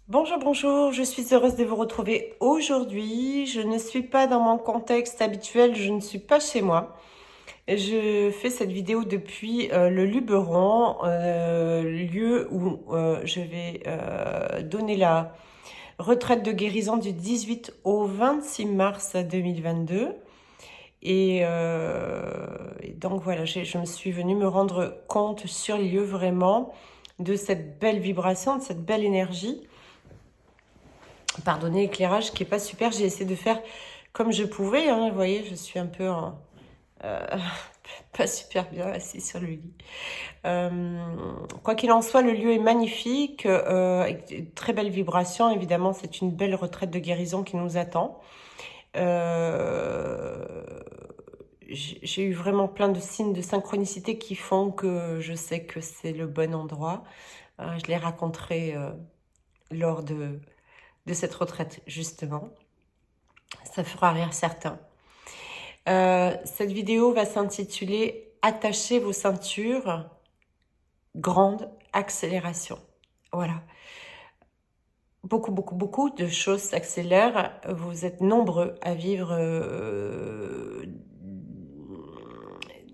Bonjour, bonjour, je suis heureuse de vous retrouver aujourd'hui. Je ne suis pas dans mon contexte habituel, je ne suis pas chez moi. Je fais cette vidéo depuis le Luberon, lieu où je vais donner la retraite de guérison du 18 au 26 mars 2022. Et donc voilà, je me suis venue me rendre compte sur lieu vraiment de cette belle vibration, de cette belle énergie. Pardonnez l'éclairage qui est pas super, j'ai essayé de faire comme je pouvais, hein. Vous voyez, je suis un peu euh, pas super bien assise sur le lit. Quoi qu'il en soit, le lieu est magnifique, avec de très belles vibrations. Évidemment, c'est une belle retraite de guérison qui nous attend. Euh, j'ai eu vraiment plein de signes de synchronicité qui font que je sais que c'est le bon endroit. Je les raconterai lors de cette retraite, justement. Ça fera rire certains. Cette vidéo va s'intituler « Attachez vos ceintures, grande accélération ». Voilà. Beaucoup, beaucoup, beaucoup de choses s'accélèrent. Vous êtes nombreux à vivre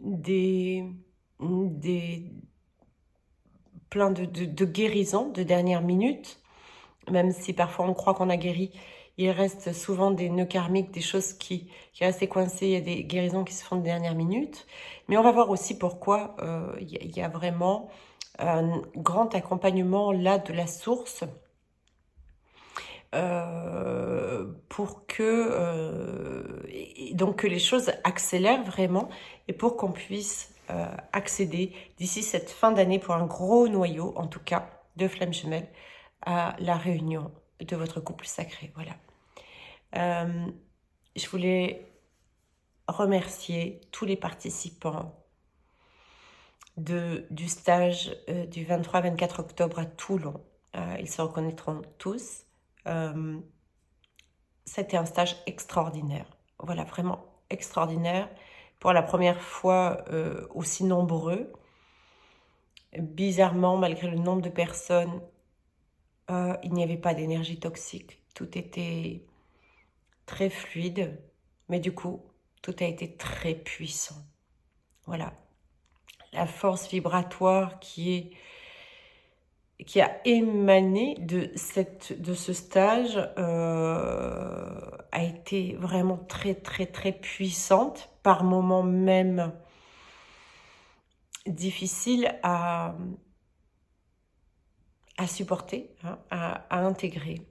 des, des plein de guérisons de dernière minute. Même si parfois on croit qu'on a guéri, il reste souvent des nœuds karmiques, des choses qui restent coincées, il y a des guérisons qui se font de dernière minute. Mais on va voir aussi pourquoi il y a vraiment un grand accompagnement là de la source pour que, donc que les choses accélèrent vraiment et pour qu'on puisse accéder d'ici cette fin d'année pour un gros noyau, en tout cas, de flammes jumelles, à la réunion de votre couple sacré. Voilà. Je voulais remercier tous les participants du stage du 23-24 octobre à Toulon. Ils se reconnaîtront tous. C'était un stage extraordinaire. Voilà, vraiment extraordinaire. Pour la première fois aussi nombreux. Bizarrement, malgré le nombre de personnes, il n'y avait pas d'énergie toxique. Tout était très fluide, mais du coup, tout a été très puissant. Voilà. La force vibratoire qui a émané de ce stage a été vraiment très, très, très puissante, par moments même difficile à supporter, hein, à intégrer.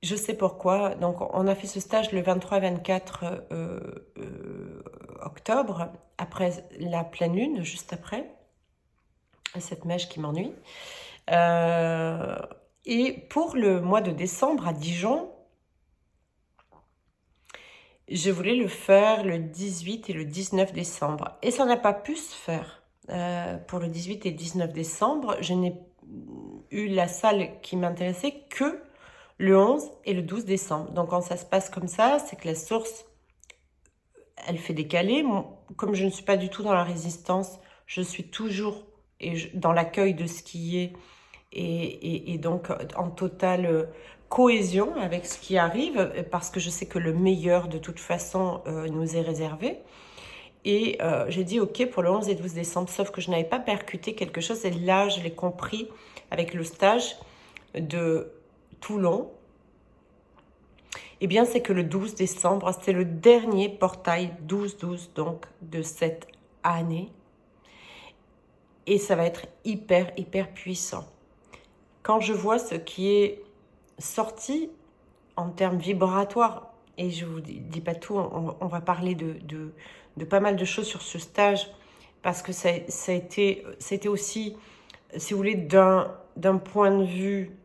Je sais pourquoi. Donc, on a fait ce stage le 23-24 octobre, après la pleine lune, juste après, cette mèche qui m'ennuie. Et pour le mois de décembre à Dijon, je voulais le faire le 18 et le 19 décembre. Et ça n'a pas pu se faire. Pour le 18 et 19 décembre, je n'ai eu la salle qui m'intéressait que le 11 et le 12 décembre. Donc quand ça se passe comme ça, c'est que la source, elle fait décaler. Comme je ne suis pas du tout dans la résistance, je suis toujours dans l'accueil de ce qui est et donc en totale cohésion avec ce qui arrive, parce que je sais que le meilleur de toute façon nous est réservé. Et j'ai dit ok pour le 11 et 12 décembre, sauf que je n'avais pas percuté quelque chose, et là je l'ai compris avec le stage de Toulon. Eh bien c'est que le 12 décembre, c'était le dernier portail 12-12 donc de cette année. Et ça va être hyper, hyper puissant. Quand je vois ce qui est sorti en termes vibratoires, et je vous dis pas tout, on va parler de pas mal de choses sur ce stage, parce que ça a été aussi, si vous voulez, d'un point de vue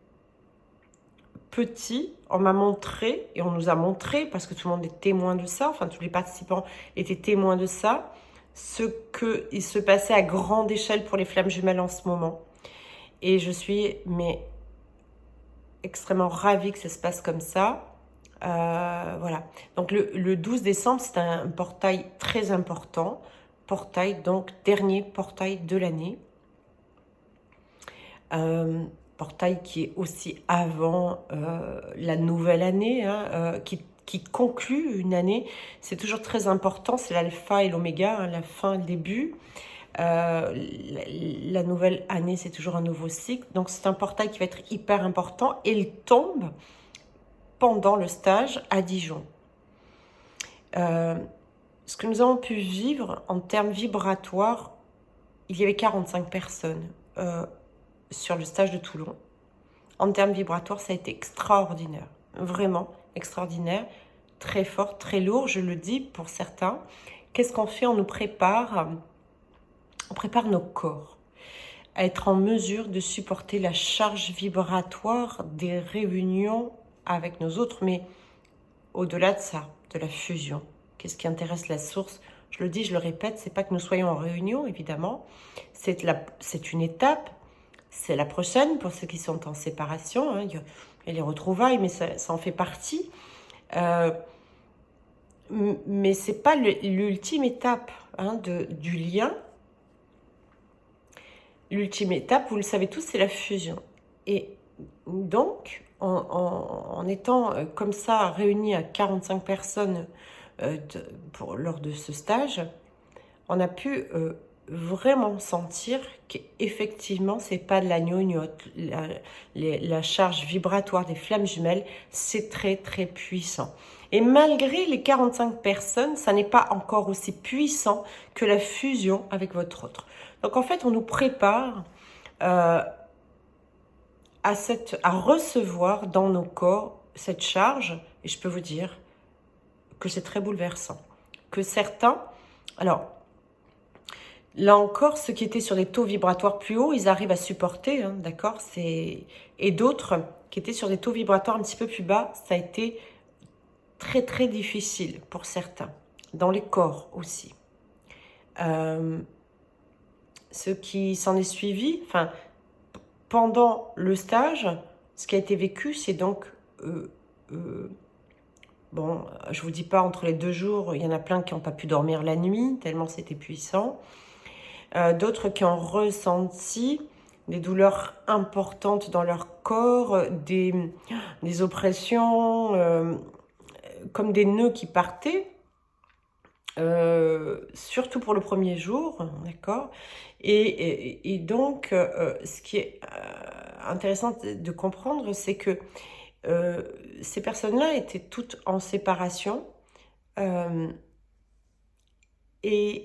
petit, on m'a montré, et on nous a montré, parce que tout le monde est témoin de ça, enfin tous les participants étaient témoins de ça, ce qu'il se passait à grande échelle pour les flammes jumelles en ce moment. Et je suis extrêmement ravie que ça se passe comme ça. Voilà. Donc le 12 décembre, c'est un portail très important. Portail, donc dernier portail de l'année. Portail qui est aussi avant la nouvelle année, hein, qui conclut une année. C'est toujours très important, c'est l'alpha et l'oméga, hein, la fin et le début. La nouvelle année, c'est toujours un nouveau cycle. Donc c'est un portail qui va être hyper important et il tombe pendant le stage à Dijon. Ce que nous avons pu vivre en termes vibratoires, il y avait 45 personnes sur le stage de Toulon. En termes vibratoires, ça a été extraordinaire, vraiment extraordinaire, très fort, très lourd, je le dis pour certains. Qu'est-ce qu'on fait? On prépare nos corps à être en mesure de supporter la charge vibratoire des réunions avec nos autres, mais au-delà de ça, de la fusion. Qu'est-ce qui intéresse la source? Je le dis, je le répète, c'est pas que nous soyons en réunion, évidemment. C'est une étape, c'est la prochaine pour ceux qui sont en séparation. Hein. Il y a les retrouvailles, mais ça en fait partie. Mais c'est pas l'ultime étape hein, du lien. L'ultime étape, vous le savez tous, c'est la fusion. Et donc, en étant comme ça réunis à 45 personnes lors de ce stage, on a pu vraiment sentir qu'effectivement, c'est pas de la gnognotte. La charge vibratoire des flammes jumelles, c'est très, très puissant. Et malgré les 45 personnes, ça n'est pas encore aussi puissant que la fusion avec votre autre. Donc en fait, on nous prépare à recevoir dans nos corps cette charge. Et je peux vous dire que c'est très bouleversant. Que certains... Alors, là encore, ceux qui étaient sur des taux vibratoires plus hauts, ils arrivent à supporter, hein, d'accord. Et d'autres qui étaient sur des taux vibratoires un petit peu plus bas, ça a été très très difficile pour certains, dans les corps aussi. Ce qui s'en est suivi, enfin, pendant le stage, ce qui a été vécu, c'est donc, bon, je vous dis pas entre les 2 jours, il y en a plein qui n'ont pas pu dormir la nuit, tellement c'était puissant. D'autres qui ont ressenti des douleurs importantes dans leur corps, des oppressions, comme des nœuds qui partaient. Surtout pour le premier jour, d'accord. Et donc, ce qui est intéressant de comprendre, c'est que ces personnes-là étaient toutes en séparation et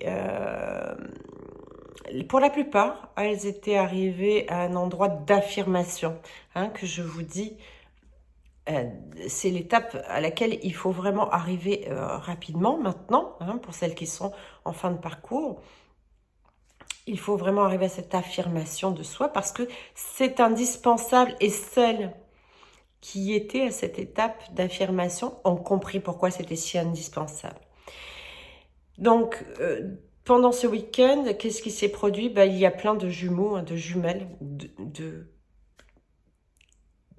pour la plupart, elles étaient arrivées à un endroit d'affirmation, hein, que je vous dis. C'est l'étape à laquelle il faut vraiment arriver rapidement maintenant, hein, pour celles qui sont en fin de parcours. Il faut vraiment arriver à cette affirmation de soi parce que c'est indispensable et celles qui étaient à cette étape d'affirmation ont compris pourquoi c'était si indispensable. Donc, pendant ce week-end, qu'est-ce qui s'est produit? Il y a plein de jumeaux, hein, de jumelles,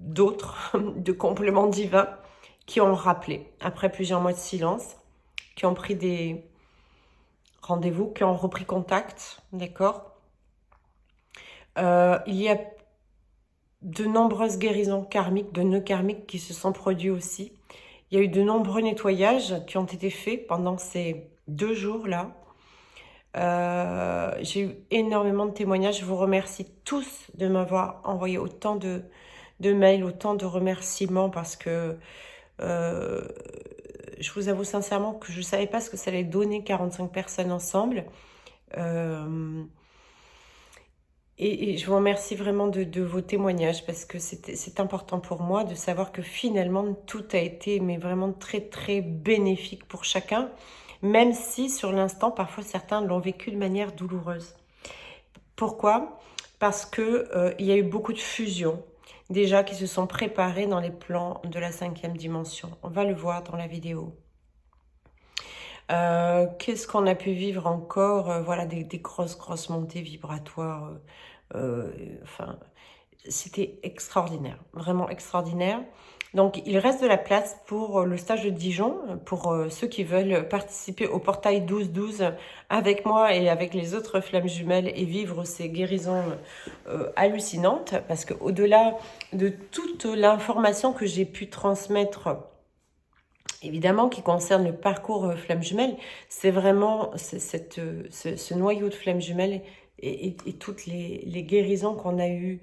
d'autres, de compléments divins qui ont rappelé, après plusieurs mois de silence, qui ont pris des rendez-vous, qui ont repris contact, d'accord. Il y a de nombreuses guérisons karmiques, de nœuds karmiques qui se sont produits aussi. Il y a eu de nombreux nettoyages qui ont été faits pendant ces 2 jours-là. J'ai eu énormément de témoignages. Je vous remercie tous de m'avoir envoyé autant de mails, autant de remerciements parce que je vous avoue sincèrement que je ne savais pas ce que ça allait donner 45 personnes ensemble. Et je vous remercie vraiment de vos témoignages parce que c'est important pour moi de savoir que finalement tout a été mais vraiment très très bénéfique pour chacun, même si sur l'instant parfois certains l'ont vécu de manière douloureuse. Pourquoi? Parce que il y a eu beaucoup de fusions déjà qui se sont préparées dans les plans de la 5e dimension. On va le voir dans la vidéo. Qu'est-ce qu'on a pu vivre encore? Voilà, des grosses montées vibratoires. Enfin, c'était extraordinaire, vraiment extraordinaire. Donc, il reste de la place pour le stage de Dijon, pour ceux qui veulent participer au portail 12-12 avec moi et avec les autres flammes jumelles et vivre ces guérisons hallucinantes. Parce qu'au-delà de toute l'information que j'ai pu transmettre, évidemment, qui concerne le parcours flamme jumelle, c'est vraiment ce noyau de flamme jumelle et toutes les guérisons qu'on a eues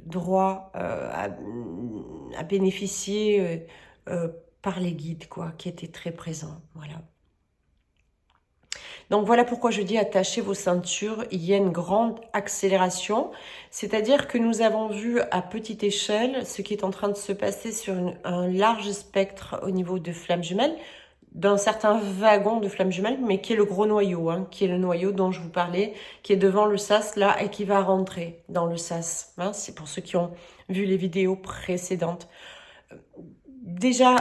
droit à bénéficier par les guides, quoi, qui étaient très présents. Voilà. Donc voilà pourquoi je dis attachez vos ceintures, il y a une grande accélération, c'est-à-dire que nous avons vu à petite échelle ce qui est en train de se passer sur un large spectre au niveau de flammes jumelles, d'un certain wagon de flammes jumelles, mais qui est le gros noyau, hein, qui est le noyau dont je vous parlais, qui est devant le sas là et qui va rentrer dans le sas. Hein, c'est pour ceux qui ont vu les vidéos précédentes. Déjà,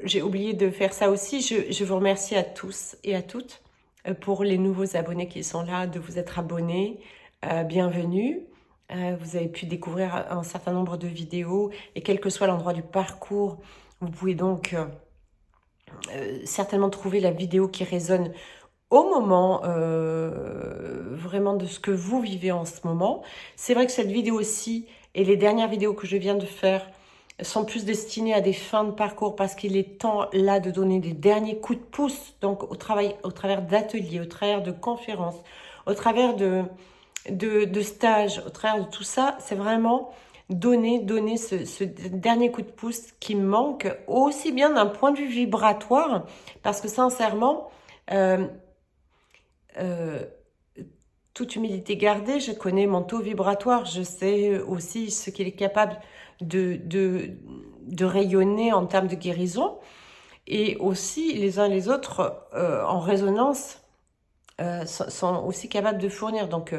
j'ai oublié de faire ça aussi, je vous remercie à tous et à toutes pour les nouveaux abonnés qui sont là, de vous être abonnés. Bienvenue. Vous avez pu découvrir un certain nombre de vidéos et quel que soit l'endroit du parcours, vous pouvez donc certainement trouver la vidéo qui résonne au moment vraiment de ce que vous vivez en ce moment. C'est vrai que cette vidéo-ci et les dernières vidéos que je viens de faire sont plus destinées à des fins de parcours parce qu'il est temps là de donner des derniers coups de pouce, donc au travers d'ateliers, au travers de conférences, au travers de stages, au travers de tout ça, c'est vraiment donner ce dernier coup de pouce qui me manque, aussi bien d'un point de vue vibratoire, parce que sincèrement, toute humilité gardée, je connais mon taux vibratoire, je sais aussi ce qu'il est capable de rayonner en termes de guérison, et aussi les uns les autres en résonance sont aussi capables de fournir. Donc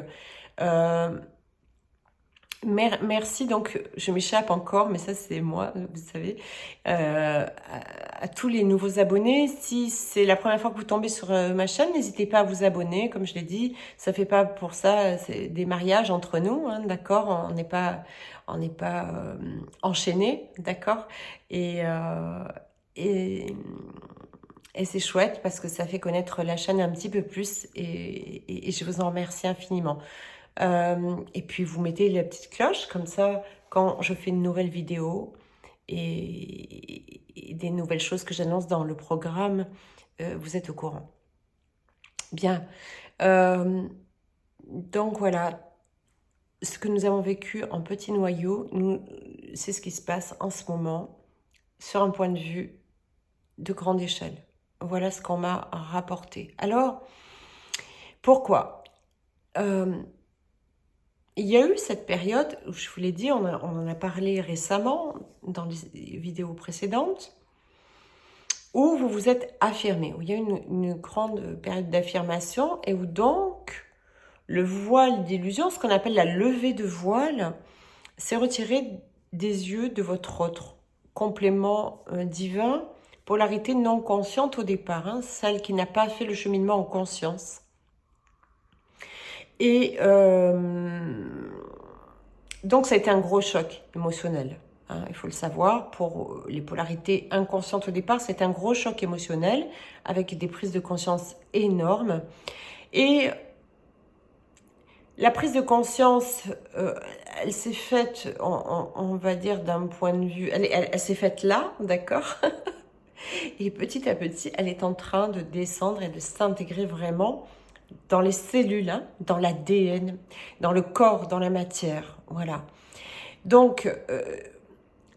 merci, donc je m'échappe encore, mais ça c'est moi, vous savez, à tous les nouveaux abonnés. Si c'est la première fois que vous tombez sur ma chaîne, n'hésitez pas à vous abonner, comme je l'ai dit, ça fait pas pour ça, c'est des mariages entre nous, hein, d'accord, on n'est pas enchaînés, d'accord, et c'est chouette parce que ça fait connaître la chaîne un petit peu plus et je vous en remercie infiniment. Et puis vous mettez la petite cloche, comme ça, quand je fais une nouvelle vidéo et des nouvelles choses que j'annonce dans le programme, vous êtes au courant. Bien. Donc voilà, ce que nous avons vécu en petit noyau, c'est ce qui se passe en ce moment sur un point de vue de grande échelle. Voilà ce qu'on m'a rapporté. Alors, pourquoi il y a eu cette période où, je vous l'ai dit, on en a parlé récemment dans les vidéos précédentes, où vous vous êtes affirmé, où il y a une grande période d'affirmation et où donc le voile d'illusion, ce qu'on appelle la levée de voile, s'est retiré des yeux de votre autre complément divin, polarité non consciente au départ, hein, celle qui n'a pas fait le cheminement en conscience. Et donc ça a été un gros choc émotionnel, hein, il faut le savoir. Pour les polarités inconscientes au départ, c'est un gros choc émotionnel avec des prises de conscience énormes. Et la prise de conscience, elle s'est faite, on va dire d'un point de vue, elle s'est faite là, d'accord. Et petit à petit, elle est en train de descendre et de s'intégrer vraiment dans les cellules, hein, dans l'ADN, dans le corps, dans la matière. Voilà. Donc,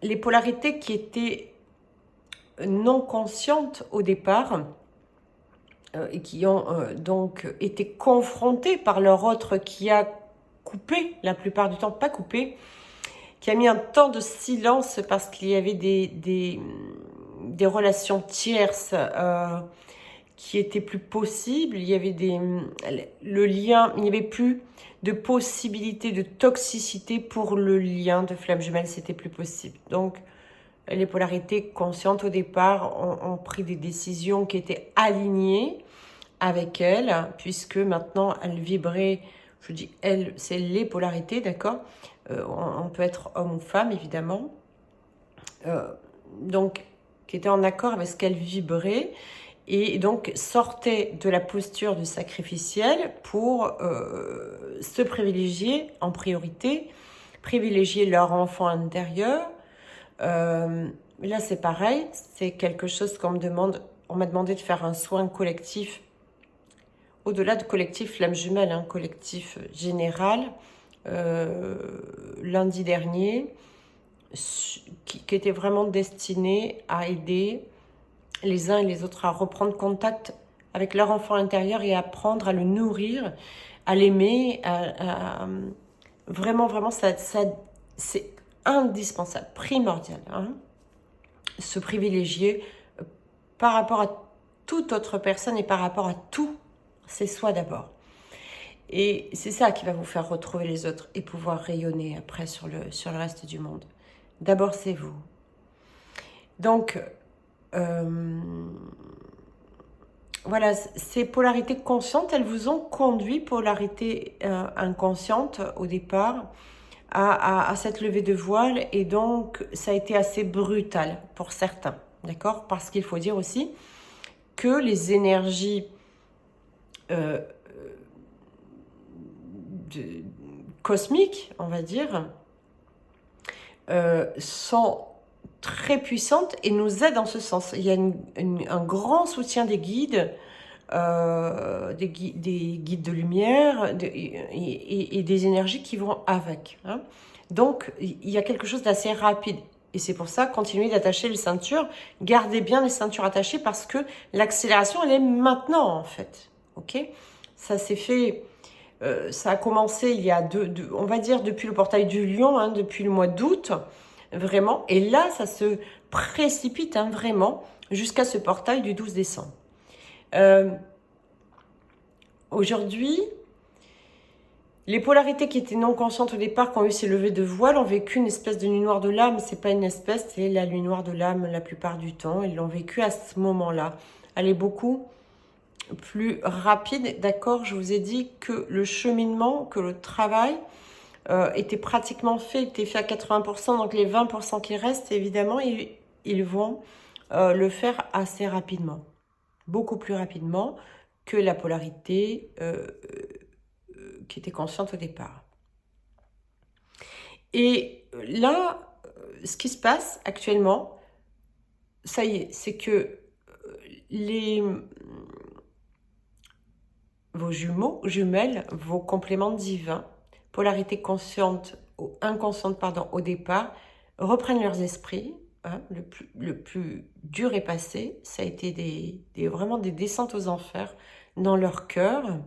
les polarités qui étaient non conscientes au départ et qui ont donc été confrontées par leur autre qui a coupé, la plupart du temps, pas coupé, qui a mis un temps de silence parce qu'il y avait des relations tierces qui étaient plus possibles. Il y avait le lien, il n'y avait plus de possibilité de toxicité pour le lien de flamme jumelle, c'était plus possible. Donc, les polarités conscientes au départ ont pris des décisions qui étaient alignées avec elles, puisque maintenant elles vibraient Je dis elle, c'est les polarités, d'accord. On peut être homme ou femme, évidemment. Donc, qui était en accord avec ce qu'elle vibrait et donc sortait de la posture de sacrificiel pour se privilégier en priorité, privilégier leur enfant intérieur. Là, c'est pareil, c'est quelque chose qu'on me demande. On m'a demandé de faire un soin collectif, au-delà de collectif flamme jumelle, hein, collectif général, lundi dernier, qui était vraiment destiné à aider les uns et les autres à reprendre contact avec leur enfant intérieur et apprendre à le nourrir, à l'aimer, vraiment, c'est indispensable, primordial, hein, se privilégier par rapport à toute autre personne et par rapport à tout, c'est soi d'abord. Et c'est ça qui va vous faire retrouver les autres et pouvoir rayonner après sur le reste du monde. D'abord, c'est vous. Donc, voilà, ces polarités conscientes, elles vous ont conduit, polarités inconscientes au départ, à cette levée de voile. Et donc, ça a été assez brutal pour certains, d'accord? Parce qu'il faut dire aussi que les énergies cosmiques, on va dire, sont très puissantes et nous aident en ce sens. Il y a un grand soutien des guides, des guides de lumière et des énergies qui vont avec. Hein. Donc, il y a quelque chose d'assez rapide. Et c'est pour ça, continuez d'attacher les ceintures. Gardez bien les ceintures attachées parce que l'accélération, elle est maintenant, en fait. Ok ? Ça s'est fait... ça a commencé il y a on va dire depuis le portail du Lion, hein, depuis le mois d'août, vraiment. Et là, ça se précipite, hein, vraiment, jusqu'à ce portail du 12 décembre. Aujourd'hui, les polarités qui étaient non conscientes au départ, qui ont eu ces levées de voile, ont vécu une espèce de nuit noire de l'âme. C'est pas une espèce, c'est la nuit noire de l'âme la plupart du temps. Ils l'ont vécu à ce moment-là. Elle est beaucoup plus rapide, d'accord. Je vous ai dit que le cheminement, que le travail était pratiquement fait, était fait à 80%, donc les 20% qui restent, évidemment, ils vont le faire assez rapidement, beaucoup plus rapidement que la polarité qui était consciente au départ. Et là, ce qui se passe actuellement, ça y est, c'est que vos jumeaux, jumelles, vos compléments divins, polarité consciente ou inconsciente, pardon, au départ, reprennent leurs esprits. Hein, le plus dur est passé. Ça a été vraiment des descentes aux enfers dans leur cœur.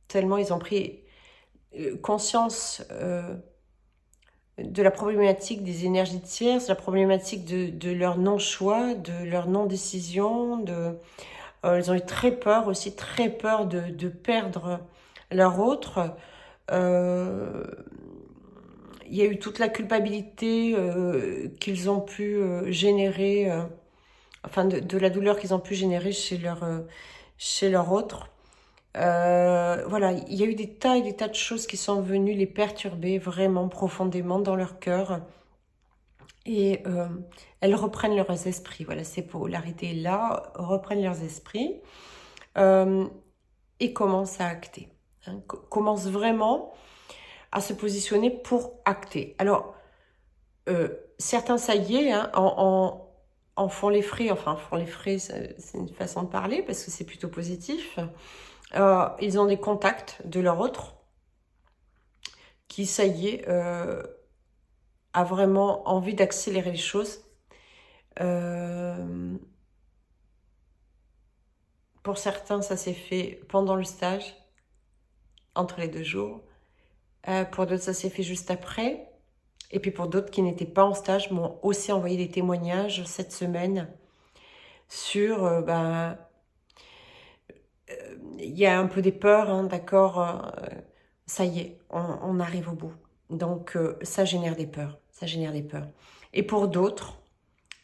Tellement ils ont pris conscience de la problématique des énergies tierces, de la problématique de leur non-choix, de leur non-décision. Ils ont eu très peur aussi, très peur de perdre leur autre. Il y a eu toute la culpabilité qu'ils ont pu générer, enfin de la douleur qu'ils ont pu générer chez leur autre. Voilà, il y a eu des tas et des tas de choses qui sont venues les perturber vraiment profondément dans leur cœur. Et elles reprennent leurs esprits. Voilà, ces polarités-là reprennent leurs esprits et commencent à acter. Hein, commencent vraiment à se positionner pour acter. Alors, certains, ça y est, hein, en font les frais. Enfin, font les frais, c'est une façon de parler parce que c'est plutôt positif. Ils ont des contacts de leur autre qui, ça y est, a vraiment envie d'accélérer les choses. Pour certains, ça s'est fait pendant le stage, entre les 2 jours. Pour d'autres, ça s'est fait juste après. Et puis pour d'autres qui n'étaient pas en stage, m'ont aussi envoyé des témoignages cette semaine sur... il y a un peu des peurs, hein, d'accord, ça y est, on arrive au bout. Donc, ça génère des peurs, ça génère des peurs. Et pour d'autres,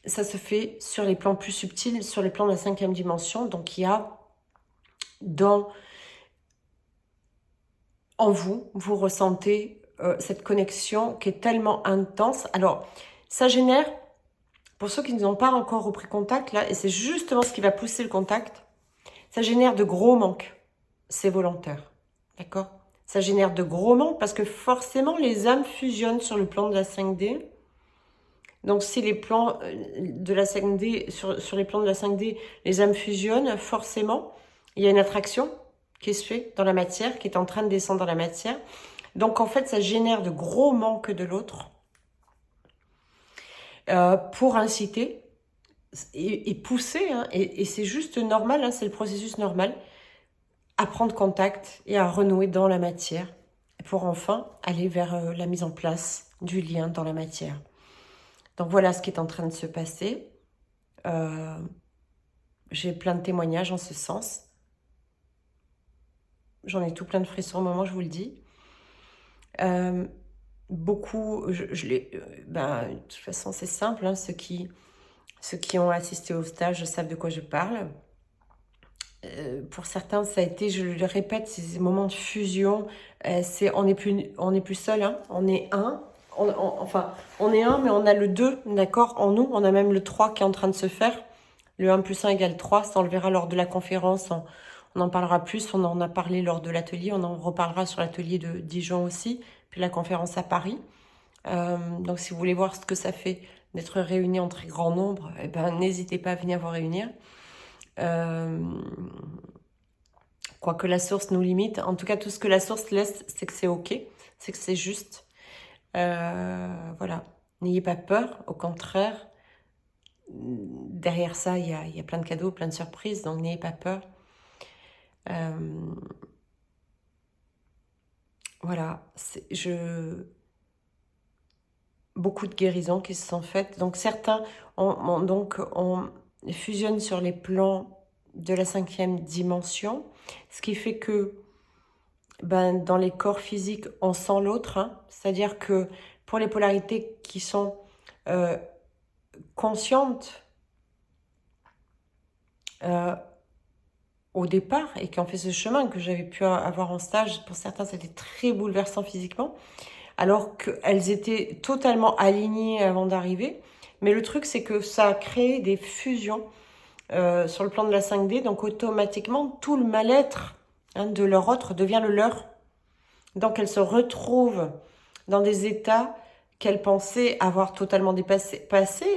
ça se fait sur les plans plus subtils, sur les plans de la 5e dimension. Donc, il y a dans en vous, vous ressentez cette connexion qui est tellement intense. Alors, ça génère, pour ceux qui n'ont pas encore repris contact, là, et c'est justement ce qui va pousser le contact, ça génère de gros manques. C'est volontaire, d'accord? Ça génère de gros manques parce que forcément, les âmes fusionnent sur le plan de la 5D. Donc, si les plans de la 5D, sur les plans de la 5D, les âmes fusionnent, forcément, il y a une attraction qui se fait dans la matière, qui est en train de descendre dans la matière. Donc, en fait, ça génère de gros manques de l'autre pour inciter et pousser, hein, et c'est juste normal, hein, c'est le processus normal, à prendre contact et à renouer dans la matière pour enfin aller vers la mise en place du lien dans la matière. Donc, voilà ce qui est en train de se passer. J'ai plein de témoignages en ce sens. J'en ai tout plein de frissons au moment, je vous le dis. Beaucoup, de toute façon, c'est simple, hein, ceux qui ont assisté au stage savent de quoi je parle. Pour certains, ça a été, je le répète, ces moments de fusion. On n'est plus seul, hein, on est un. On est un, mais on a le 2, d'accord, en nous. On a même le 3 qui est en train de se faire. Le 1 plus 1 égale 3, ça on le verra lors de la conférence. On en parlera plus, on en a parlé lors de l'atelier. On en reparlera sur l'atelier de Dijon aussi, puis la conférence à Paris. Donc si vous voulez voir ce que ça fait d'être réunis en très grand nombre, eh ben, n'hésitez pas à venir vous réunir. Quoique la source nous limite. En tout cas, tout ce que la source laisse, c'est que c'est OK, c'est que c'est juste. Voilà. N'ayez pas peur, au contraire. Derrière ça, il y a plein de cadeaux, plein de surprises, donc n'ayez pas peur. Voilà. Beaucoup de guérisons qui se sont faites. Donc certains on fusionne sur les plans de la 5e dimension, ce qui fait que dans les corps physiques, on sent l'autre, hein. C'est-à-dire que pour les polarités qui sont conscientes au départ et qui ont fait ce chemin que j'avais pu avoir en stage, pour certains c'était très bouleversant physiquement, alors qu'elles étaient totalement alignées avant d'arriver. Mais le truc, c'est que ça a créé des fusions sur le plan de la 5D, donc automatiquement, tout le mal-être, hein, de leur autre devient le leur. Donc, elles se retrouvent dans des états qu'elles pensaient avoir totalement dépassés.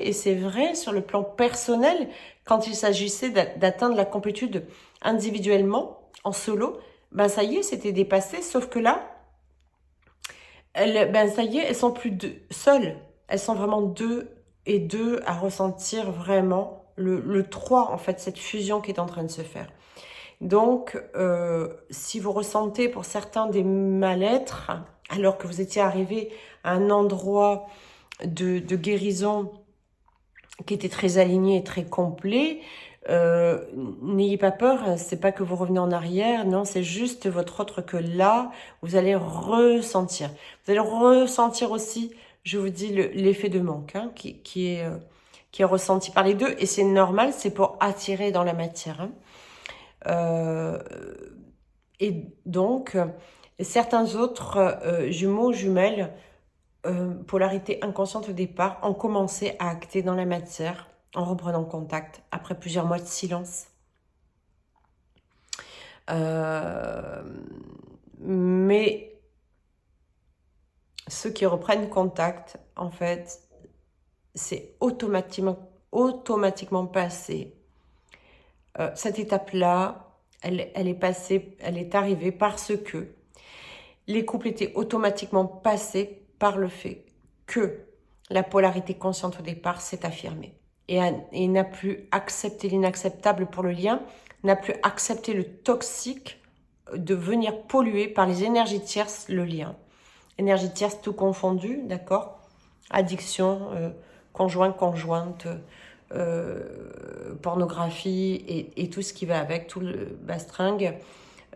Et c'est vrai sur le plan personnel, quand il s'agissait d'atteindre la complétude individuellement, en solo, ça y est, c'était dépassé, sauf que là, ça y est, elles sont plus seules. Elles sont vraiment deux et deux à ressentir vraiment le 3, en fait, cette fusion qui est en train de se faire. Donc, si vous ressentez pour certains des mal-être, alors que vous étiez arrivé à un endroit de guérison qui était très aligné et très complet, n'ayez pas peur, c'est pas que vous revenez en arrière, non, c'est juste votre autre que là, vous allez ressentir. Vous allez ressentir aussi, je vous dis, l'effet de manque, hein, qui est ressenti par les deux, et c'est normal, c'est pour attirer dans la matière, hein. Et donc, certains autres jumeaux, jumelles, polarité inconsciente au départ, ont commencé à acter dans la matière en reprenant contact après plusieurs mois de silence. Mais ceux qui reprennent contact, en fait, c'est automatiquement passé. Cette étape-là, elle est passée, elle est arrivée parce que les couples étaient automatiquement passés par le fait que la polarité consciente au départ s'est affirmée et n'a plus accepté l'inacceptable pour le lien, n'a plus accepté le toxique de venir polluer par les énergies tierces le lien. Énergie tierce tout confondu, d'accord? Addiction, conjointe, pornographie et tout ce qui va avec, tout le bastringue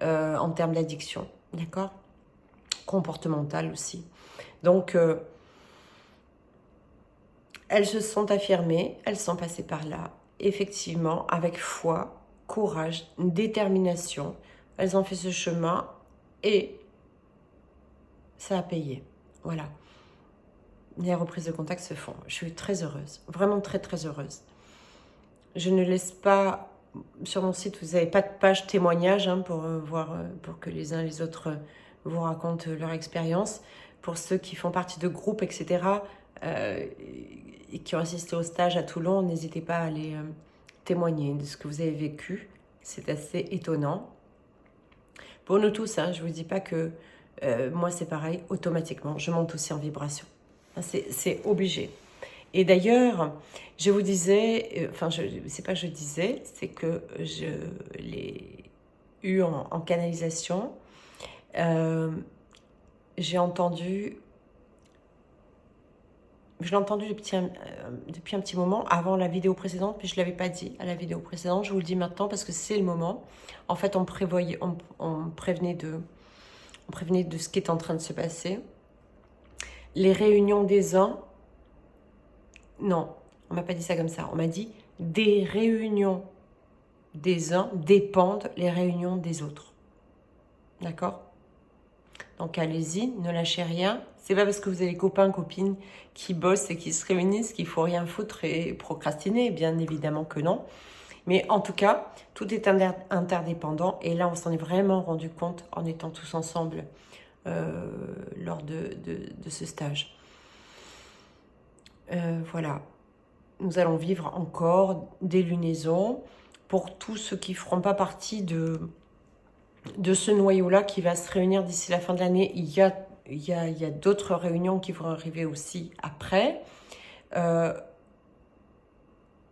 en termes d'addiction, d'accord? Comportementale aussi. Donc, elles se sont affirmées, elles sont passées par là, effectivement, avec foi, courage, détermination. Elles ont fait ce chemin et ça a payé. Voilà. Les reprises de contact se font. Je suis très heureuse, vraiment très très heureuse. Je ne laisse pas, sur mon site, vous n'avez pas de page témoignage hein, pour voir, pour que les uns et les autres vous racontent leur expérience. Pour ceux qui font partie de groupes, etc., et qui ont assisté au stage à Toulon, n'hésitez pas à aller témoigner de ce que vous avez vécu. C'est assez étonnant. Pour nous tous, hein, je ne vous dis pas que moi c'est pareil, automatiquement, je monte aussi en vibration. C'est obligé. Et d'ailleurs, je vous disais, enfin, c'est pas que je disais, c'est que je l'ai eu en canalisation. J'ai entendu, je l'ai entendu depuis un petit moment, avant la vidéo précédente, puis je ne l'avais pas dit à la vidéo précédente. Je vous le dis maintenant parce que c'est le moment. En fait, on prévenait de ce qui est en train de se passer. Les réunions des uns, non, on m'a pas dit ça comme ça. On m'a dit des réunions des uns dépendent les réunions des autres. D'accord? Donc allez-y, ne lâchez rien. C'est pas parce que vous avez copains, copines qui bossent et qui se réunissent qu'il faut rien foutre et procrastiner. Bien évidemment que non. Mais en tout cas, tout est interdépendant. Et là, on s'en est vraiment rendu compte en étant tous ensemble lors de ce stage. Voilà. Nous allons vivre encore des lunaisons. Pour tous ceux qui ne feront pas partie de ce noyau-là qui va se réunir d'ici la fin de l'année, il y a d'autres réunions qui vont arriver aussi après.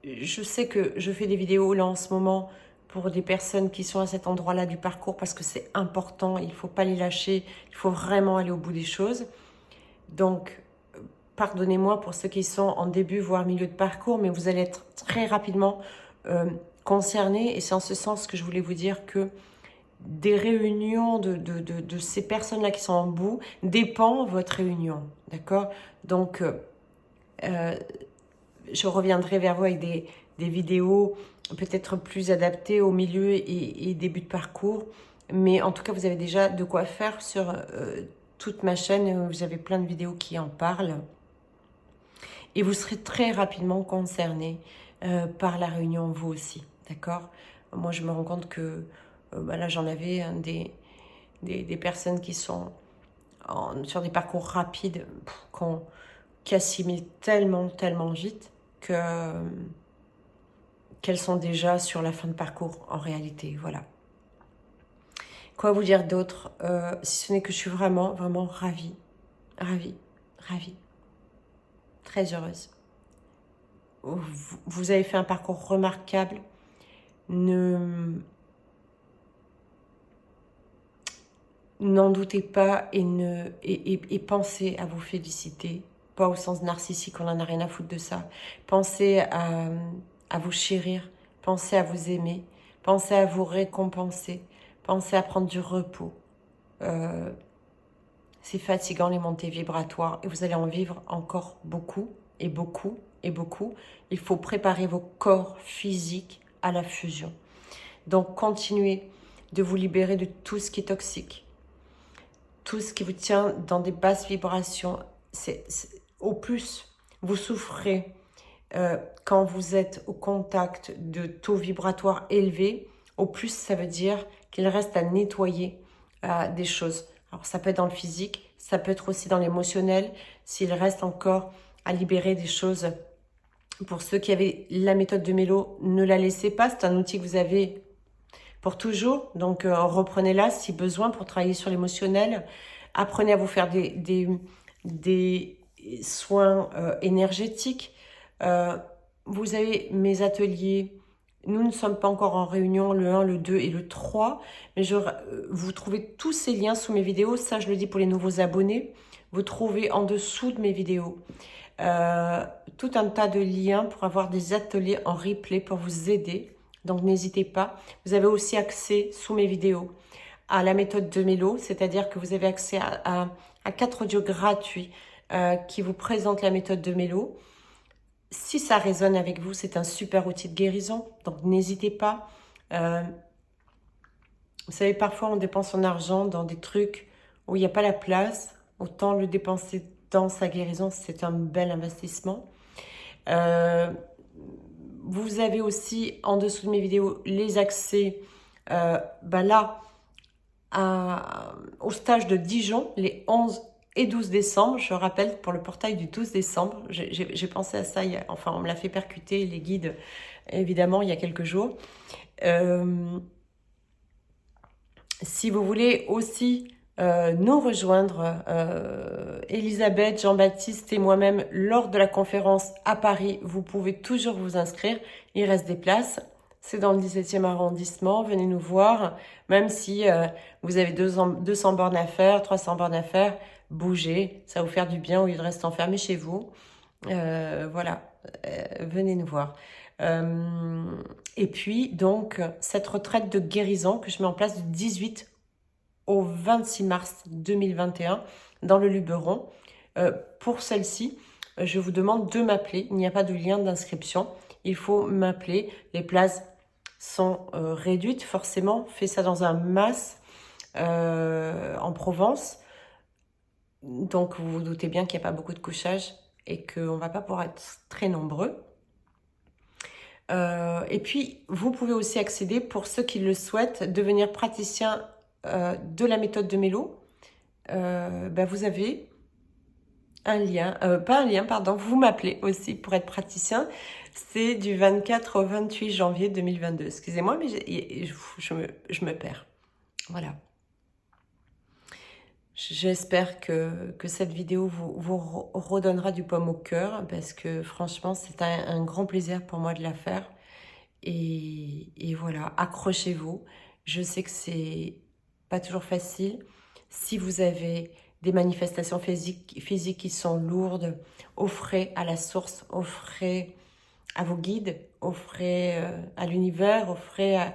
Je sais que je fais des vidéos là en ce moment pour des personnes qui sont à cet endroit-là du parcours parce que c'est important, il ne faut pas les lâcher, il faut vraiment aller au bout des choses. Donc, pardonnez-moi pour ceux qui sont en début, voire milieu de parcours, mais vous allez être très rapidement concernés. Et c'est en ce sens que je voulais vous dire que des réunions de ces personnes-là qui sont en bout dépend votre réunion. D'accord? Donc, je reviendrai vers vous avec des vidéos peut-être plus adaptées au milieu et début de parcours. Mais en tout cas, vous avez déjà de quoi faire sur toute ma chaîne. Vous avez plein de vidéos qui en parlent. Et vous serez très rapidement concernés par la réunion, vous aussi. D'accord? Moi, je me rends compte que là, j'en avais des personnes qui sont sur des parcours rapides, qui assimilent tellement vite qu'elles sont déjà sur la fin de parcours en réalité. Voilà. Quoi vous dire d'autre si ce n'est que je suis vraiment ravie. Très heureuse. Vous avez fait un parcours remarquable. N'en doutez pas et pensez à vous féliciter. Pas au sens narcissique, on n'en a rien à foutre de ça. Pensez à vous chérir. Pensez à vous aimer. Pensez à vous récompenser. Pensez à prendre du repos. C'est fatigant les montées vibratoires et vous allez en vivre encore beaucoup. Il faut préparer vos corps physiques à la fusion. Donc continuez de vous libérer de tout ce qui est toxique. Tout ce qui vous tient dans des basses vibrations. Au plus, vous souffrez quand vous êtes au contact de taux vibratoires élevés, au plus ça veut dire qu'il reste à nettoyer des choses. Alors ça peut être dans le physique, ça peut être aussi dans l'émotionnel, s'il reste encore à libérer des choses. Pour ceux qui avaient la méthode de Mélo, ne la laissez pas, c'est un outil que vous avez pour toujours, donc reprenez-la si besoin pour travailler sur l'émotionnel. Apprenez à vous faire des soins énergétiques. Vous avez mes ateliers. Nous ne sommes pas encore en réunion, le 1, le 2 et le 3. Mais vous trouvez tous ces liens sous mes vidéos. Ça, je le dis pour les nouveaux abonnés. Vous trouvez en dessous de mes vidéos tout un tas de liens pour avoir des ateliers en replay pour vous aider. Donc, n'hésitez pas. Vous avez aussi accès sous mes vidéos à la méthode de Mélo, c'est-à-dire que vous avez accès à 4 audios gratuits qui vous présentent la méthode de Mélo. Si ça résonne avec vous, c'est un super outil de guérison, donc n'hésitez pas. Vous savez, parfois on dépense son argent dans des trucs où il n'y a pas la place. autant le dépenser dans sa guérison, c'est un bel investissement. Vous avez aussi en dessous de mes vidéos les accès là au stage de Dijon, les 11 et 12 décembre. Je rappelle, pour le portail du 12 décembre, j'ai pensé à ça, enfin on me l'a fait percuter, les guides, évidemment, il y a quelques jours. Si vous voulez aussi nous rejoindre, Elisabeth, Jean-Baptiste et moi-même, lors de la conférence à Paris, vous pouvez toujours vous inscrire. Il reste des places. C'est dans le 17e arrondissement. Venez nous voir. Même si vous avez 200 bornes à faire, 300 bornes à faire, bougez. Ça va vous faire du bien au lieu de rester enfermé chez vous. Voilà. Venez nous voir. Et puis, donc, cette retraite de guérison que je mets en place du 18 au 26 mars 2021 dans le Luberon. Pour celle-ci, je vous demande de m'appeler. Il n'y a pas de lien d'inscription. Il faut m'appeler. Les places sont réduites, forcément. Fais ça dans un mas en Provence. Donc, vous vous doutez bien qu'il n'y a pas beaucoup de couchage et qu'on ne va pas pouvoir être très nombreux. Et puis, vous pouvez aussi accéder, pour ceux qui le souhaitent, devenir praticien de la méthode de Mélo. Vous avez un lien, pas un lien, pardon, vous m'appelez aussi pour être praticien. C'est du 24 au 28 janvier 2022. Excusez-moi, mais je me perds. Voilà. J'espère que cette vidéo vous redonnera du pomme au cœur, parce que franchement, c'est un grand plaisir pour moi de la faire. Et voilà, accrochez-vous. Je sais que c'est pas toujours facile. Si vous avez des manifestations physiques qui sont lourdes, offrez à la source, offrez à vos guides, offrez à l'univers, offrez à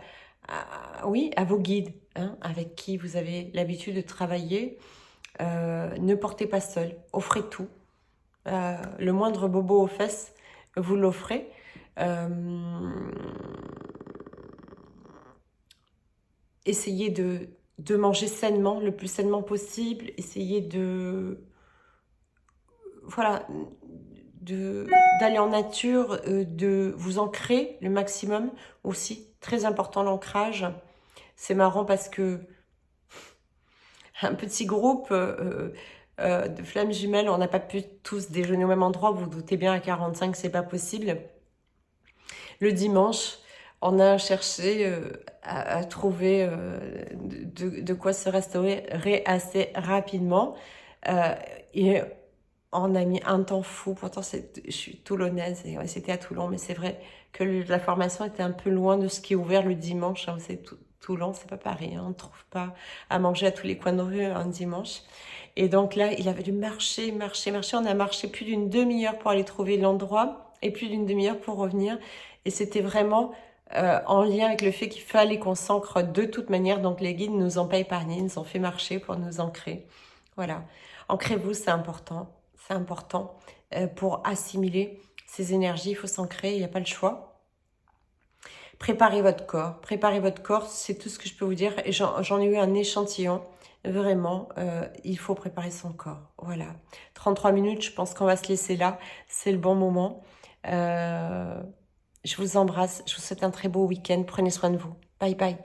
vos guides, hein, avec qui vous avez l'habitude de travailler. Ne portez pas seul, offrez tout. Le moindre bobo aux fesses, vous l'offrez. Essayez de manger sainement, le plus sainement possible. Essayez d'aller en nature, de vous ancrer le maximum aussi. Très important l'ancrage. C'est marrant parce que un petit groupe de flammes jumelles, on n'a pas pu tous déjeuner au même endroit. Vous vous doutez bien, à 45, c'est pas possible. Le dimanche, on a cherché à trouver de quoi se restaurer assez rapidement. Et on a mis un temps fou. Pourtant, je suis toulonnaise et c'était à Toulon. Mais c'est vrai que la formation était un peu loin de ce qui est ouvert le dimanche. Hein. C'est Toulon, c'est pas pareil. Hein. On ne trouve pas à manger à tous les coins de rue un dimanche. Et donc là, il avait dû marcher. On a marché plus d'une demi-heure pour aller trouver l'endroit et plus d'une demi-heure pour revenir. Et c'était vraiment en lien avec le fait qu'il fallait qu'on s'ancre de toute manière. Donc les guides ne nous ont pas épargnés, ils nous ont fait marcher pour nous ancrer. Voilà. Ancrez-vous, c'est important. C'est important pour assimiler ces énergies. Il faut s'ancrer, il n'y a pas le choix. Préparez votre corps. Préparez votre corps, c'est tout ce que je peux vous dire. Et j'en ai eu un échantillon. Vraiment, il faut préparer son corps. Voilà. 33 minutes, je pense qu'on va se laisser là. C'est le bon moment. Je vous embrasse. Je vous souhaite un très beau week-end. Prenez soin de vous. Bye bye.